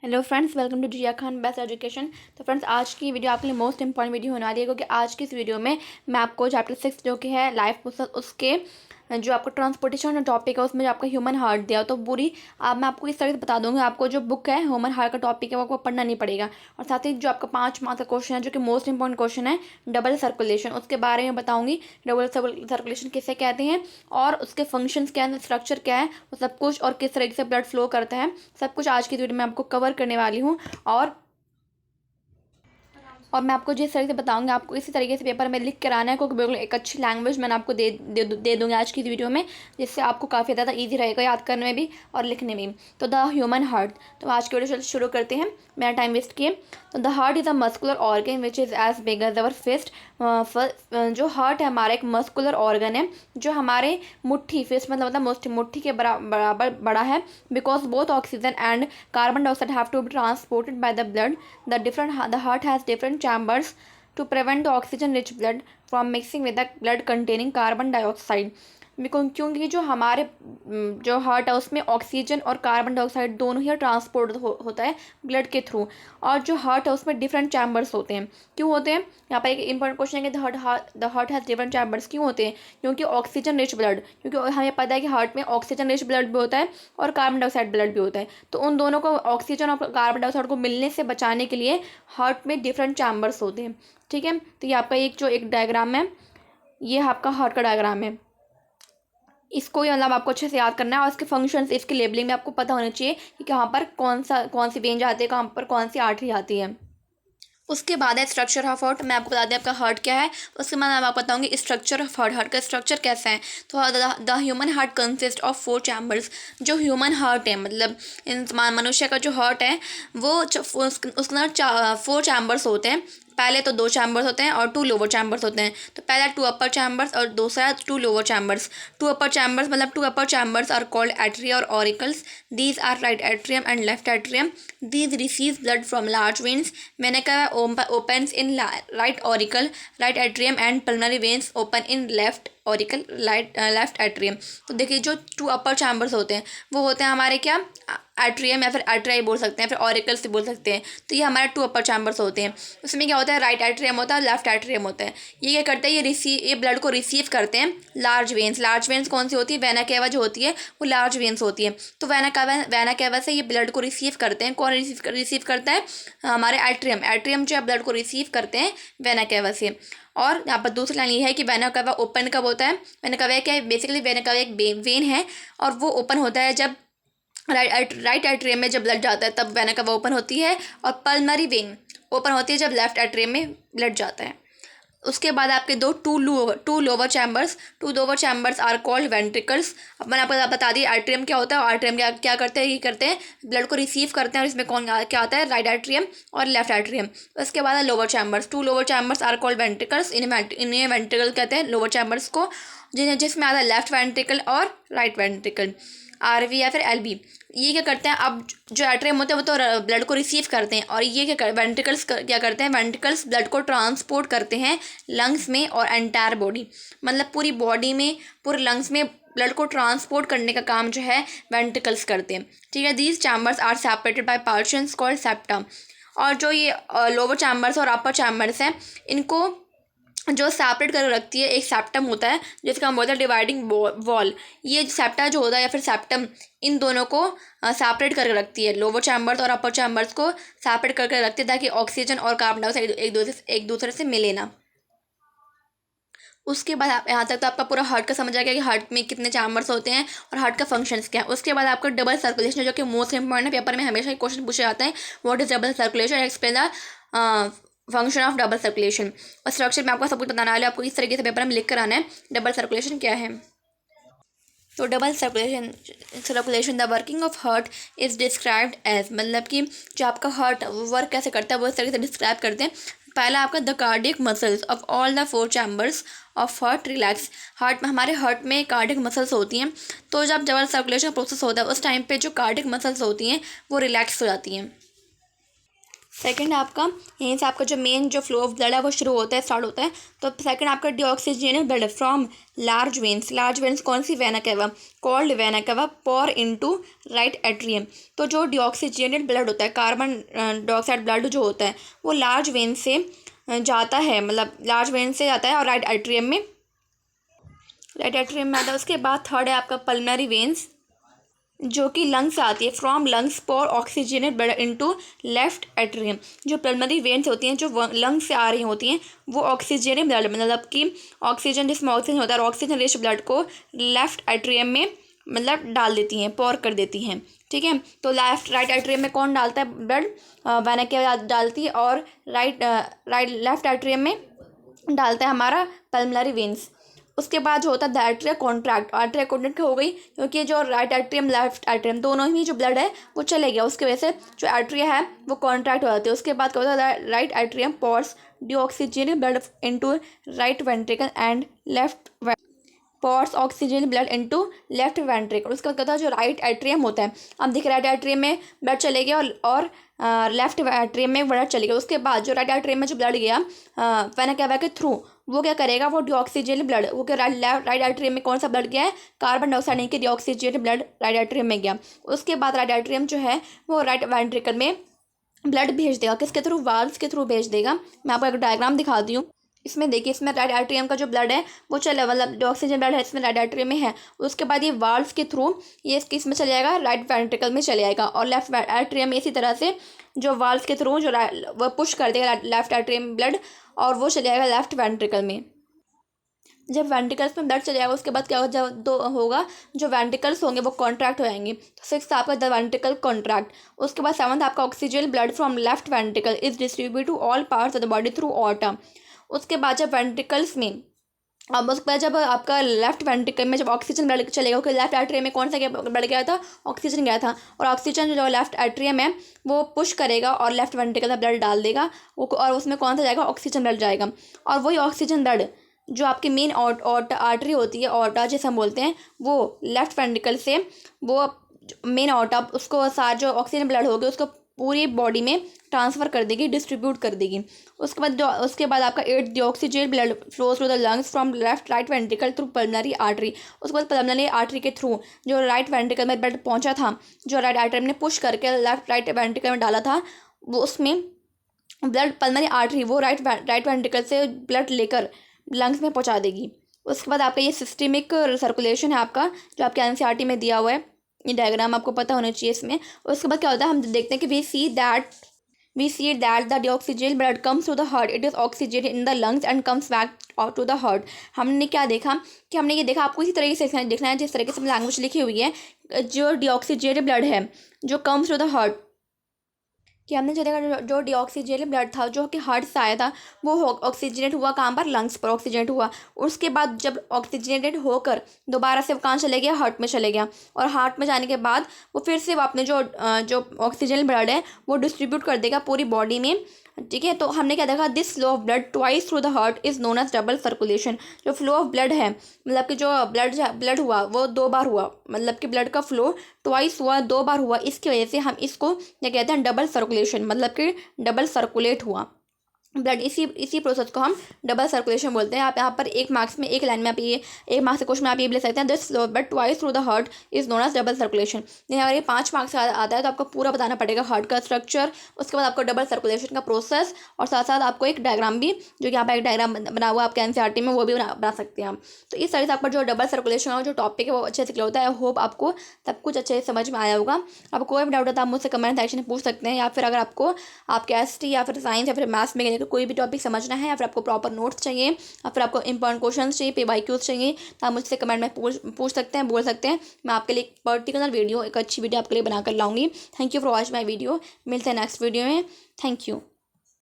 Hello friends, welcome to Zia Khan best education. तो friends, आज की वीडियो आपके लिए मोस्ट इंपॉर्टेंट वीडियो होने वाली है, क्योंकि आज की इस वीडियो में मैं आपको चैप्टर 6 जो कि है लाइफ प्रोसेस, उसके जो आपका ट्रांसपोर्टेशन टॉपिक है उसमें जो आपका ह्यूमन हार्ट दिया, तो पूरी मैं आपको इस तरह से बता दूंगी। आपको जो बुक है ह्यूमन हार्ट का टॉपिक है वो आपको पढ़ना नहीं पड़ेगा। और साथ ही जो आपका 5 मार्क्स का क्वेश्चन है जो कि मोस्ट इंपॉर्टेंट क्वेश्चन है, डबल सर्कुलेशन, उसके बारे में बताऊंगी। डबल सर्कुलेशन किसे कहते हैं और उसके फंक्शंस क्या है, स्ट्रक्चर क्या है, वो सब कुछ, और किस तरीके से ब्लड फ्लो करता है, सब कुछ आज की वीडियो में आपको कवर करने वाली हूँ। और मैं आपको जिस तरह से बताऊंगी आपको इसी तरीके से पेपर में लिख कर आना है, क्योंकि बिल्कुल एक अच्छी लैंग्वेज मैंने आपको दे दूंगी आज की वीडियो में, जिससे आपको काफ़ी ज़्यादा इजी रहेगा याद करने में भी और लिखने में भी। तो द ह्यूमन हार्ट, तो आज की वीडियो शुरू करते हैं मेरा टाइम वेस्ट किए। तो the heart is a muscular organ which is as big as our fist. जो हार्ट है हमारा एक मस्कुलर ऑर्गन है जो हमारे मुट्ठी, फिस्ट मतलब मुट्ठी के बराबर बड़ा है। Because both oxygen and carbon dioxide have to be transported by the blood, the heart has different chambers to prevent the oxygen rich blood from mixing with the blood containing carbon dioxide। क्योंकि जो हमारे जो heart है उसमें oxygen और carbon dioxide दोनों ही transport होता है ब्लड के थ्रू। और जो हार्ट है उसमें डिफरेंट चैम्बर्स होते हैं। क्यों होते हैं, यहाँ पर एक इंपॉर्टेंट क्वेश्चन है कि the heart has different chambers क्यों होते हैं। क्योंकि ऑक्सीजन रिच ब्लड, क्योंकि हमें पता है कि हार्ट में ऑक्सीजन रिच ब्लड भी होता है और कार्बन डाइऑक्साइड ब्लड भी होता है। तो उन दोनों को, ऑक्सीजन और कार्बन डाइऑक्साइड को मिलने से बचाने के लिए हार्ट में डिफरेंट चैम्बर्स होते हैं। ठीक है, तो ये आपका एक डायग्राम है, ये आपका हार्ट का डायग्राम है। इसको ही मतलब आपको अच्छे से याद करना है, और इसके फंक्शंस, इसकी लेबलिंग में आपको पता होना चाहिए कि कहाँ पर कौन सी वेन जाती है, कहाँ पर कौन सी आर्टरी आती है। उसके बाद है स्ट्रक्चर ऑफ हार्ट। मैं आपको बता दें आपका हार्ट क्या है, उसके बाद मैं आपको बताऊंगी स्ट्रक्चर ऑफ हार्ट। हार्ट का स्ट्रक्चर कैसा है। तो the human heart consist of 4 chambers. जो ह्यूमन हार्ट है मतलब मनुष्य का जो हार्ट है वो उसके 4 चैम्बर्स होते हैं। पहले तो 2 चैम्बर्स होते हैं और 2 लोअर चैम्बर्स होते हैं। तो पहला 2 अपर चैम्बर्स और दूसरा 2 लोअर चैम्बर्स। 2 अपर चैम्बर्स मतलब 2 upper chambers are called atria और auricles. These are right atrium and left atrium. These receive blood from large veins. Vena opens in right auricle, right atrium, and pulmonary veins open in left auricle, left atrium। तो देखिए जो 2 upper chambers होते हैं वो होते हैं हमारे क्या, एट्रियम या फिर एट्रियाई बोल सकते हैं, फिर ऑरिकल से बोल सकते हैं। तो ये हमारे 2 अपर चैम्बर्स होते हैं। उसमें क्या होता है, राइट एट्रियम होता है, लेफ्ट एट्रियम होता है। ये क्या करते हैं, ये ब्लड को रिसीव करते हैं लार्ज वेन्स। लार्ज वेन्स कौन सी होती है, वेना केवा जो होती है वो लार्ज वेन्स होती है। तो वेना केवा से ये ब्लड को रिसीव करते हैं। कौन रिसीव करता है, हमारे एट्रियम। एट्रियम जो है ब्लड को रिसीव करते हैं वेना केवा से। और यहाँ पर दूसरी लाइन ये है कि वेना केवा ओपन कब होता है। वेना केवा क्या है, बेसिकली वेना केवा एक वेन है और वो ओपन होता है जब राइट एट्रियम में जब ब्लड जाता है तब वेना केवा ओपन होती है, और पल्मरी वेन ओपन होती है जब लेफ्ट एट्रियम में ब्लड जाता है। उसके बाद आपके two lower chambers are called ventricles. अब मैंने आपको बता दी एट्रियम क्या होता है, और एट्रियम क्या करते हैं, ये करते हैं ब्लड को रिसीव करते हैं। और इसमें क्या आता है, राइट एट्रियम और लेफ्ट एट्रियम। उसके बाद lower chambers, 2 lower chambers are called ventricles. इन्हें वेंट्रिकल कहते हैं, लोअर चैम्बर्स को, जिसमें आता है लेफ्ट वेंट्रिकल और राइट वेंट्रिकल, आरवी या फिर एलबी। ये क्या करते हैं, अब जो एट्रियम होते हैं वो तो ब्लड को रिसीव करते हैं, और ये वेंट्रिकल्स क्या करते हैं, वेंट्रिकल्स ब्लड को ट्रांसपोर्ट करते हैं लंग्स में और एंटायर बॉडी, मतलब पूरी बॉडी में, पूरे लंग्स में ब्लड को ट्रांसपोर्ट करने का काम जो है वेंट्रिकल्स करते हैं। ठीक है, these chambers are separated by partitions called septa. और जो ये लोअर चैम्बर्स और अपर चैम्बर्स हैं इनको जो सेपरेट कर रखती है एक सेप्टम होता है, जिसका हम बोलते हैं डिवाइडिंग वॉल। ये सेप्टा जो होता है या फिर सेप्टम, इन दोनों को सेपरेट करके रखती है। लोअर चैम्बर्स और अपर चैम्बर्स को सेपरेट करके रखती है ताकि ऑक्सीजन और कार्बन डाइऑक्साइड एक दूसरे से मिले ना। उसके बाद आप यहाँ तक तो आपका पूरा हार्ट का समझ आ गया कि हार्ट में कितने चैम्बर्स होते हैं और हार्ट का फंक्शंस क्या है। उसके बाद आपका डबल सर्कुलेशन, जो कि मोस्ट इंपॉर्टेंट है, पेपर में हमेशा क्वेश्चन पूछे जाते हैं, what is double circulation, explain the function of double circulation. और स्ट्रक्चर में आपको सब कुछ बताना है, आपको इस तरीके से पेपर में लिख कर आना है डबल सर्कुलेशन क्या है। तो double circulation the working of heart is described as, मतलब कि जो आपका हार्ट वर्क कैसे करता है वो इस तरीके से डिस्क्राइब करते हैं। पहला आपका the cardiac muscles of all the 4 chambers of heart relax. हमारे हार्ट में कार्डियक मसल्स होती हैं, तो जब डबल सर्कुलेशन प्रोसेस होता है उस टाइम पे जो कार्डियक मसल्स होती हैं वो रिलैक्स हो जाती हैं। सेकंड आपका यहीं से आपका जो मेन जो फ्लो ऑफ ब्लड है वो शुरू होता है, स्टार्ट होता है। तो सेकंड आपका deoxygenated blood from large veins. Large veins कौन सी vena cava? Called vena cava pour into right atrium. तो जो डीऑक्सीजनेटेड ब्लड होता है, कार्बन डाइऑक्साइड ब्लड जो होता है वो लार्ज वेन से जाता है, मतलब लार्ज वेन से जाता है और राइट एट्रियम में आता है। उसके बाद थर्ड है आपका पल्मनरी वेन्स, जो कि लंग्स से आती है। From lungs pour oxygenate blood into left atrium. जो पल्मनरी वेन्स होती हैं जो लंग्स से आ रही होती हैं वो ऑक्सीजनेट ब्लड, मतलब कि ऑक्सीजन जिसमें ऑक्सीजन होता है, ऑक्सीजन रिच ब्लड को लेफ्ट एट्रियम में मतलब डाल देती हैं, पोर कर देती हैं। ठीक है, तो राइट एट्रियम में कौन डालता है ब्लड? वेना कैवा डालती है, और लेफ्ट एट्रियम में डालता है हमारा पल्मनरी वेन्स। उसके बाद जो होता है द एट्रिया कॉन्ट्रैक्ट। आर्टरिया कॉन्ट्रैक्ट हो गई क्योंकि जो राइट एट्रियम लेफ्ट एट्रियम दोनों ही जो ब्लड है वो चले गया, उसकी वजह से जो एट्रिया है वो कॉन्ट्रैक्ट हो जाती है। उसके बाद क्या होता है? Right atrium pores deoxygenated blood into right ventricle and left pores oxygen blood into left ventricle. उसका क्या होता है? जो राइट एट्रियम होता है, अब देखिए राइट एट्रियम में ब्लड चले गया और लेफ्ट एट्रियम में ब्लड चले गया। उसके बाद जो राइट एट्रियम में जो ब्लड गया वेना कैवा के थ्रू, वो क्या करेगा? वो डीऑक्सीजनेटेड ब्लड, वो क्या राइट एट्रियम में कौन सा ब्लड गया है? कार्बन डाइऑक्साइड नहीं कि डीऑक्सीजनेटेड ब्लड राइट एट्रियम में गया। उसके बाद राइट एट्रियम जो है वो राइट वेंट्रिकल में ब्लड भेज देगा। किसके थ्रू? वाल्व्स के थ्रू भेज देगा। मैं आपको एक डायग्राम दिखाती हूँ। इसमें देखिए, इसमें राइट एट्रियम का जो ब्लड है वो चले, मतलब जो ऑक्सीजन ब्लड है इसमें राइट एट्रियम में है। उसके बाद ये वाल्व्स के थ्रू ये इसमें चले जाएगा, राइट वेंट्रिकल में चले जाएगा। और लेफ्ट एट्रियम में इसी तरह से जो वाल्व्स के थ्रू जो वो पुश कर देगा लेफ्ट एट्रियम ब्लड, और वो चले जाएगा लेफ्ट वेंट्रिकल में। जब वेंट्रिकल्स में ब्लड चले जाएगा उसके बाद क्या होगा? जब होगा जो वेंट्रिकल्स होंगे वो कॉन्ट्रैक्ट हो जाएंगे। तो सिक्स्थ आपका द वेंट्रिकल कॉन्ट्रैक्ट। उसके बाद सेवंथ आपका oxygen blood from left ventricle is distribute to all parts of the body through aorta. उसके बाद जब वेंट्रिकल्स में, अब उसके बाद जब आपका लेफ्ट वेंट्रिकल में जब ऑक्सीजन ब्लड चलेगा, क्योंकि लेफ्ट एट्रियम में कौन सा ब्लड गया था? ऑक्सीजन गया था। और ऑक्सीजन जो लेफ्ट एट्रियम है वो पुश करेगा और लेफ्ट वेंट्रिकल में ब्लड डाल देगा, और उसमें कौन सा जाएगा? ऑक्सीजन ब्लड जाएगा। और वही ऑक्सीजन ब्लड जो आपकी मेन आर्टरी होती है, ऑर्टा जिसे हम बोलते हैं, वो लेफ्ट वेंट्रिकल से वो मेन ऑर्टा उसको सारा जो ऑक्सीजन ब्लड होगी उसको पूरी बॉडी में ट्रांसफ़र कर देगी, डिस्ट्रीब्यूट कर देगी। उसके बाद आपका 8 deoxygenated blood flows through the lungs from left right ventricle through pulmonary artery. उसके बाद पल्मनरी आर्टरी के थ्रू जो राइट वेंट्रिकल में ब्लड पहुंचा था, जो राइट आर्टरी ने पुश करके लेफ्ट राइट वेंट्रिकल में डाला था, वो उसमें ब्लड पल्मनरी आर्टरी वो राइट वेंट्रिकल से ब्लड लेकर लंग्स में पहुंचा देगी। उसके बाद आपका ये सिस्टेमिक सर्कुलेशन है आपका, जो आपके एनसीईआरटी में दिया हुआ है। ये डायग्राम आपको पता होना चाहिए इसमें। उसके बाद क्या होता है? हम देखते हैं कि we see that the deoxygenated blood comes to the heart, it is oxygenated in the lungs and comes back to the heart. हमने क्या देखा कि हमने ये देखा, आपको इसी तरीके से देखना है जिस तरीके से लैंग्वेज लिखी हुई है। जो डीऑक्सीजनेटेड ब्लड है जो कम्स टू द हार्ट, कि हमने जो देखा जो डीऑक्सीजनेटेड ब्लड था जो कि हार्ट से आया था वो ऑक्सीजनेट हुआ कहाँ पर? लंग्स पर ऑक्सीजनेट हुआ। उसके बाद जब ऑक्सीजनेटेड होकर दोबारा से वो कहाँ चले गया? हार्ट में चले गया। और हार्ट में जाने के बाद वो फिर से वो अपने जो ऑक्सीजन ब्लड है वो डिस्ट्रीब्यूट कर देगा पूरी बॉडी में। ठीक है, तो हमने क्या देखा? This flow of blood twice through the heart is known as double circulation. जो फ्लो ऑफ ब्लड है, मतलब कि जो ब्लड हुआ वो 2 बार हुआ, मतलब कि ब्लड का फ्लो ट्वाइस हुआ, 2 बार हुआ। इसकी वजह से हम इसको क्या कहते हैं? डबल सर्कुलेशन, मतलब कि डबल सर्कुलेट हुआ ब्लड। इसी प्रोसेस को हम डबल सर्कुलेशन बोलते हैं। आप यहाँ पर 1 मार्क्स में 1 लाइन में आप ये 1 मार्क्स के क्वेश्चन में आप ये भी ले सकते हैं, this flow but twice through the heart is known as double circulation. लेकिन अगर ये 5 मार्क्स का आता है तो आपको पूरा बताना पड़ेगा हार्ट का स्ट्रक्चर, उसके बाद आपको डबल सर्कुलेशन का प्रोसेस, और साथ साथ आपको एक डायग्राम भी, जो कि यहाँ पर एक डायग्राम बना हुआ आपके एनसीईआरटी में, वो भी बना सकते हैं हम। तो इस तरह से आपका जो डबल सर्कुलेशन का जो टॉपिक है वो अच्छे से क्लियर होता है। आई होप आपको सब कुछ अच्छे से समझ में आया होगा। आपको कोई भी डाउट होता है आप मुझसे कमेंट सेक्शन में पूछ सकते हैं, या फिर अगर आपको आपके एसटी या फिर साइंस या फिर मैथ्स में कोई भी टॉपिक समझना है, या फिर आपको प्रॉपर नोट्स चाहिए, या फिर आपको इंपॉर्टेंट क्वेश्चंस चाहिए, PYQs चाहिए, तो आप मुझसे कमेंट में पूछ सकते हैं, बोल सकते हैं। मैं आपके लिए एक पर्टिकुलर वीडियो, एक अच्छी वीडियो आपके लिए बनाकर लाऊंगी। Thank you for watching my video. मिलते हैं नेक्स्ट वीडियो में। Thank you.